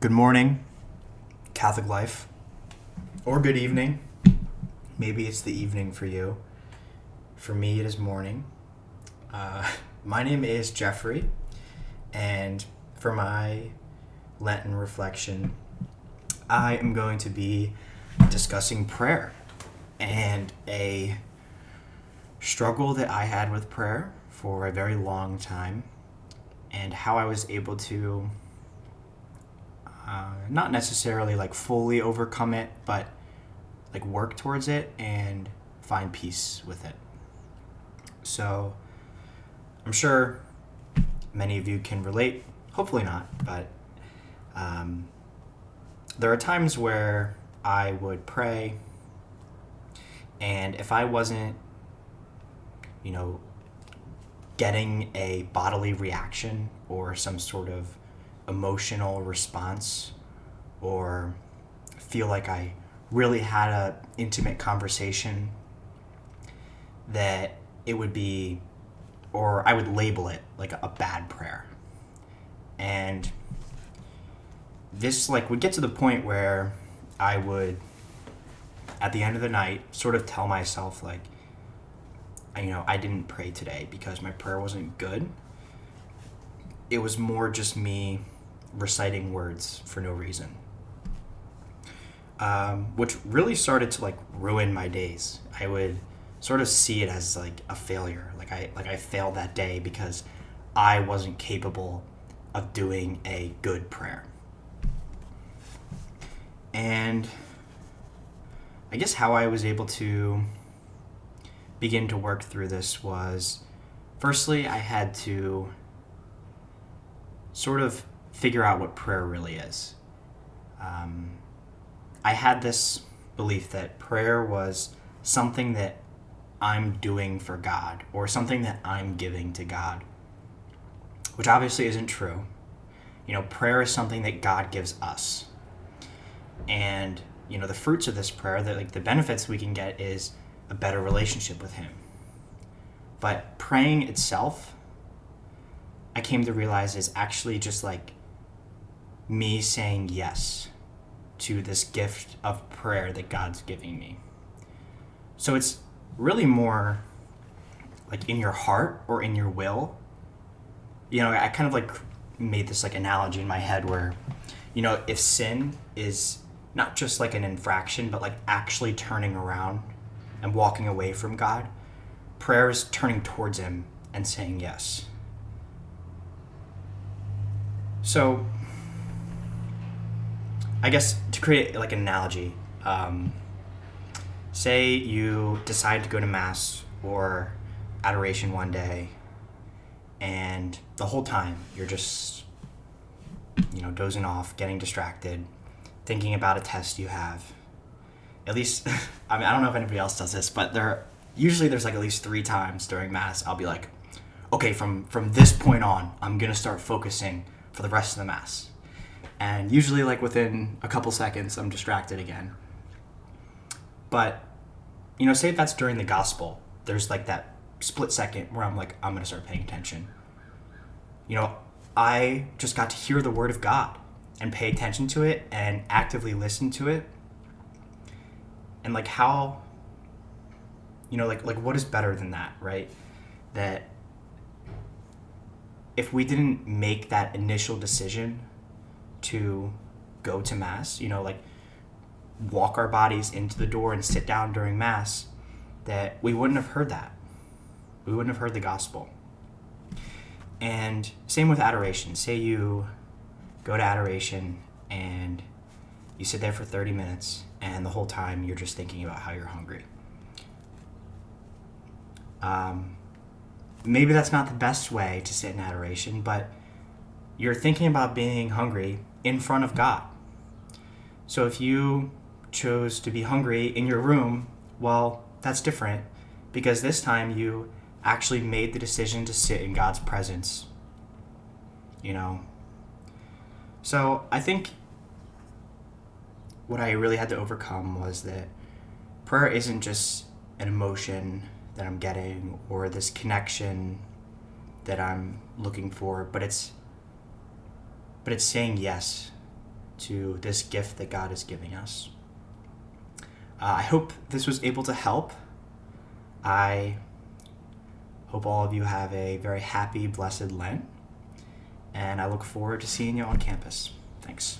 Good morning, Catholic life, or good evening. Maybe it's the evening for you. For me, it is morning. My name is Jeffrey, and for my Lenten reflection, I am going to be discussing prayer and a struggle that I had with prayer for a very long time, and how I was able to not necessarily like fully overcome it, but like work towards it and find peace with it. So I'm sure many of you can relate, hopefully not, but there are times where I would pray, and if I wasn't, getting a bodily reaction or some sort of emotional response, or feel like I really had a intimate conversation, that it would be, or I would label it like a bad prayer. And this would get to the point where I would, at the end of the night, sort of tell myself I didn't pray today because my prayer wasn't good. It was more just me reciting words for no reason, which really started to ruin my days. I would sort of see it as a failure. I failed that day because I wasn't capable of doing a good prayer. And I guess how I was able to begin to work through this was, firstly, I had to sort of figure out what prayer really is. I had this belief that prayer was something that I'm doing for God, or something that I'm giving to God, which obviously isn't true. Prayer is something that God gives us. And, the fruits of this prayer, the benefits we can get is a better relationship with Him. But praying itself, I came to realize, is actually just me saying yes to this gift of prayer that God's giving me. So it's really more in your heart or in your will. I kind of made this analogy in my head where, if sin is not just an infraction, but actually turning around and walking away from God, prayer is turning towards Him and saying yes. So I guess to create an analogy, say you decide to go to Mass or adoration one day, and the whole time you're just dozing off, getting distracted, thinking about a test you have. At least, I don't know if anybody else does this, but there's at least 3 times during Mass I'll be okay, from this point on, I'm gonna start focusing for the rest of the Mass. And usually within a couple seconds, I'm distracted again. But, say if that's during the Gospel, there's that split second where I'm I'm gonna start paying attention. I just got to hear the Word of God and pay attention to it and actively listen to it. And how, what is better than that, right? That if we didn't make that initial decision to go to Mass, walk our bodies into the door and sit down during Mass, that we wouldn't have heard that. We wouldn't have heard the gospel. And same with adoration. Say you go to adoration and you sit there for 30 minutes and the whole time you're just thinking about how you're hungry. Maybe that's not the best way to sit in adoration, but you're thinking about being hungry in front of God. So if you chose to be hungry in your room, well, that's different, because this time you actually made the decision to sit in God's presence. So I think what I really had to overcome was that prayer isn't just an emotion that I'm getting or this connection that I'm looking for, but it's saying yes to this gift that God is giving us. I hope this was able to help. I hope all of you have a very happy, blessed Lent, and I look forward to seeing you on campus. Thanks.